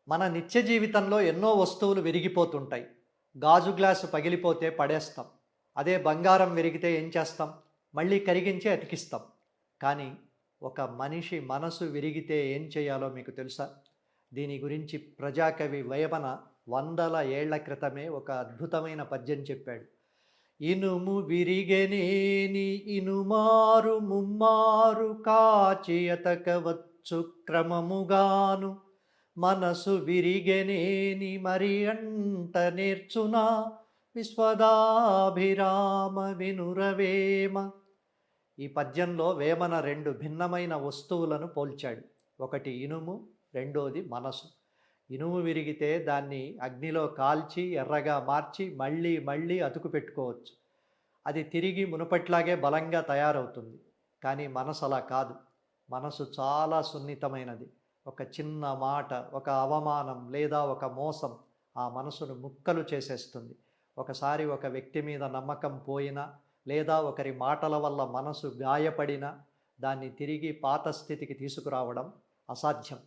మన నిత్య జీవితంలో ఎన్నో వస్తువులు విరిగిపోతుంటాయి. గాజు గ్లాసు పగిలిపోతే పడేస్తాం. అదే బంగారం విరిగితే ఏం చేస్తాం? మళ్ళీ కరిగించి అతికిస్తాం. కానీ ఒక మనిషి మనసు విరిగితే ఏం చేయాలో మీకు తెలుసా? దీని గురించి ప్రజాకవి వేమన వందల ఏళ్ల క్రితమే ఒక అద్భుతమైన పద్యం చెప్పాడు. ఇనుము విరిగెనేని ఇనుమారు ముమ్మారు కాచి అతకవచ్చు క్రమముగాను, మనసు విరిగెనేని మరి అంట నేర్చునా, విశ్వదాభిరామ వినురవేమ. ఈ పద్యంలో వేమన రెండు భిన్నమైన వస్తువులను పోల్చాడు. ఒకటి ఇనుము, రెండోది మనసు. ఇనుము విరిగితే దాన్ని అగ్నిలో కాల్చి ఎర్రగా మార్చి మళ్ళీ మళ్ళీ అతుకు పెట్టుకోవచ్చు. అది తిరిగి మునుపట్లాగే బలంగా తయారవుతుంది. కానీ మనసు అలా కాదు. మనసు చాలా సున్నితమైనది. ఒక చిన్న మాట, ఒక అవమానం లేదా ఒక మోసం ఆ మనసును ముక్కలు చేసేస్తుంది. ఒకసారి ఒక వ్యక్తి మీద నమ్మకం పోయినా లేదా ఒకరి మాటల వల్ల మనసు గాయపడినా దాన్ని తిరిగి పాత స్థితికి తీసుకురావడం అసాధ్యం.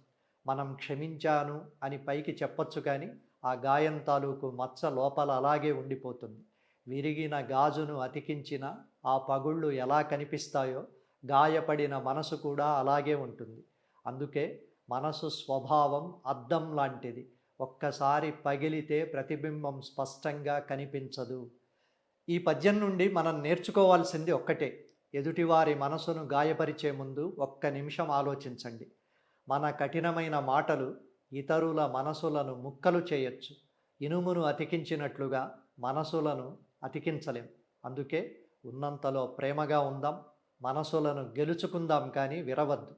మనం క్షమించాను అని పైకి చెప్పొచ్చు, కానీ ఆ గాయం తాలూకు మచ్చ లోపల అలాగే ఉండిపోతుంది. విరిగిన గాజును అతికించిన ఆ పగుళ్ళు ఎలా కనిపిస్తాయో గాయపడిన మనసు కూడా అలాగే ఉంటుంది. అందుకే మనసు స్వభావం అద్దం లాంటిది. ఒక్కసారి పగిలితే ప్రతిబింబం స్పష్టంగా కనిపించదు. ఈ పద్యం నుండి మనం నేర్చుకోవాల్సింది ఒక్కటే: ఎదుటివారి మనసును గాయపరిచే ముందు ఒక్క నిమిషం ఆలోచించండి. మన కఠినమైన మాటలు ఇతరుల మనసులను ముక్కలు చేయొచ్చు. ఇనుమును అతికించినట్లుగా మనసులను అతికించలేం. అందుకే ఉన్నంతలో ప్రేమగా ఉందాం, మనసులను గెలుచుకుందాం, కానీ విరవద్దు.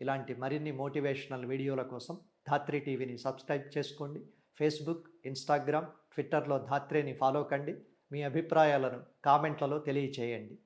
ఇలాంటి మరిన్ని మోటివేషనల్ వీడియోల కోసం ధాత్రి టీవీని సబ్స్క్రైబ్ చేసుకోండి. ఫేస్బుక్, ఇన్స్టాగ్రామ్, ట్విట్టర్లో ధాత్రిని ఫాలో కండి. మీ అభిప్రాయాలను కామెంట్లలో తెలియచేయండి.